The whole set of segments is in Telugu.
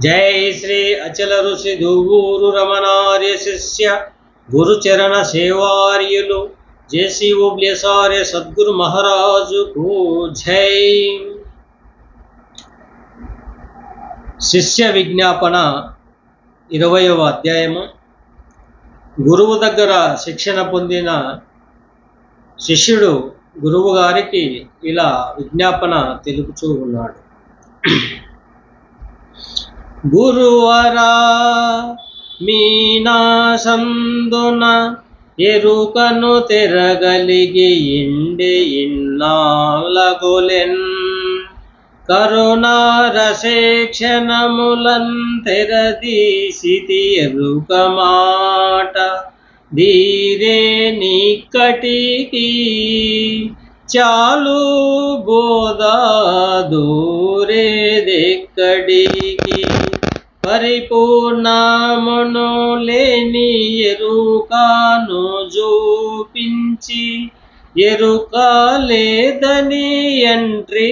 జై శ్రీ అచల ఋషి దువ్వూరు రమణార్య శిష్య గురుచరణ సేవార్యులు జేసి ఓబ్లేసార్య సద్గురు మహారాజుకు జై. శిష్య విజ్ఞాపన 20వ అధ్యాయము. గురువు దగ్గర శిక్షణ పొందిన శిష్యుడు గురువు గారికి ఇలా విజ్ఞాపన తెలుపుతూ ఉన్నాడు. గురువరా మీనాసందున ఎరుకను తెరగలిగి ఇండి ఇన్నాళ్ళగొలెన్ కరుణారసేక్షణములన్ తెరదీసితి ఎరుక మాట ధీరే నిక్కటికి చాలు బోధ దూరేదెక్కడికి పరిపూర్ణమును లేని ఎరుకను చూపించి ఎరుక లేదని ఎంట్రీ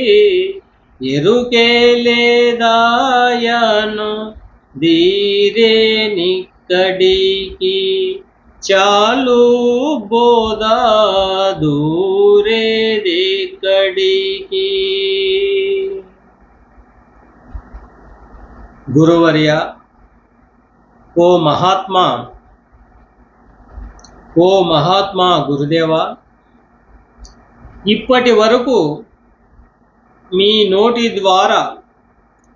ఎరుకే లేదాయను ధీరే నిక్కడికి చాలు బోధ దూరేదెక్కడికి. గురువర్య, ఓ మహాత్మా గురుదేవా, ఇప్పటి వరకు మీ నోటి ద్వారా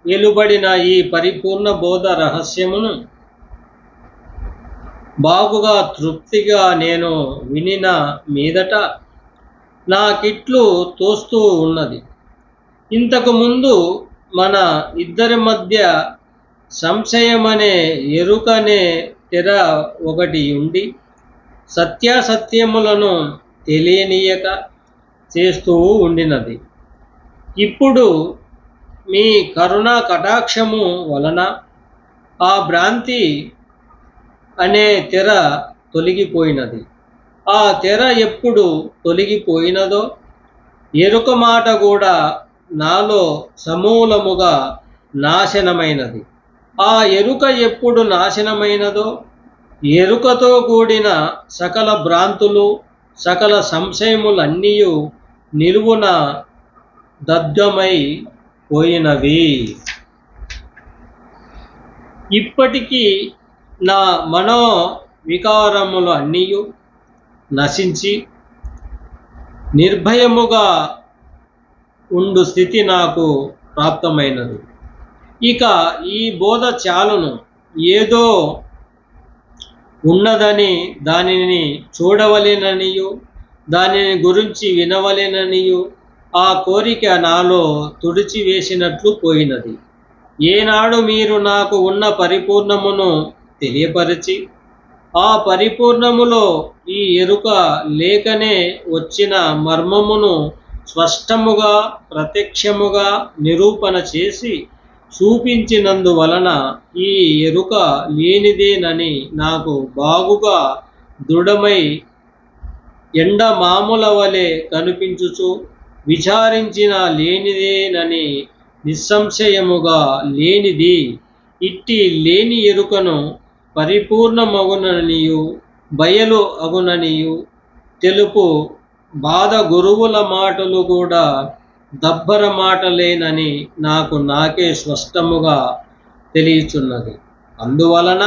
వెలువడిన ఈ పరిపూర్ణ బోధ రహస్యమును బాగుగా తృప్తిగా నేను వినిన మీదట నాకిట్లు తోస్తూ ఉన్నది. ఇంతకుముందు మన ఇద్దరి మధ్య సంశయమనే ఎరుకనే తెర ఒకటి ఉండి సత్యాసత్యములను తెలియనీయక చేస్తూ ఉండినది. ఇప్పుడు మీ కరుణా కటాక్షము వలన ఆ భ్రాంతి అనే తెర తొలగిపోయినది. ఆ తెర ఎప్పుడు తొలగిపోయినదో ఎరుక మాట కూడా నాలో సమూలముగా నాశనమైనది. ఆ ఎరుక ఎప్పుడు నాశనమైనదో ఎరుకతో కూడిన సకల భ్రాంతులు సకల సంశయములన్నీ నిలువున దగ్ధమై పోయినవి. ఇప్పటికీ నా మనో వికారములు అన్నీ నశించి నిర్భయముగా ఉండు స్థితి నాకు ప్రాప్తమైనది. ఇక ఈ బోధ చాలును. ఏదో ఉన్నదని దానిని చూడవలెననియు దానిని గురించి వినవలెననియు ఆ కోరిక నాలో తుడిచివేసినట్లు పోయినది. ఏనాడు మీరు నాకు ఉన్న పరిపూర్ణమును తెలియపరిచి ఆ పరిపూర్ణములో ఈ ఎరుక లేకనే వచ్చిన మర్మమును స్పష్టముగా ప్రత్యక్షముగా నిరూపణ చేసి చూపించినందువలన ఈ ఎరుక లేనిదేనని నాకు బాగుగా దృఢమై ఎండమాముల వలె కనిపించుచు విచారించిన లేనిదేనని నిస్సంశయముగా లేనిది ఇట్టి లేని ఎరుకను పరిపూర్ణమగుననియు బయలు అగుననియు తెలుపు బాధ గురువుల మాటలు కూడా దబ్బర మాటలేనని నాకు నాకే స్పష్టముగా తెలియచున్నది. అందువలన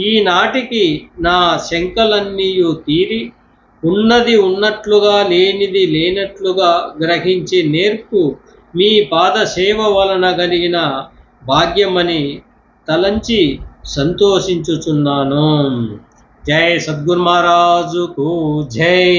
ఈనాటికి నా శంకలన్నీ తీరి ఉన్నది ఉన్నట్లుగా లేనిది లేనట్లుగా గ్రహించే నేర్పు మీ పాద సేవ వలన కలిగిన భాగ్యమని తలంచి సంతోషించుచున్నాను. జై సద్గురు మహారాజుకు జై.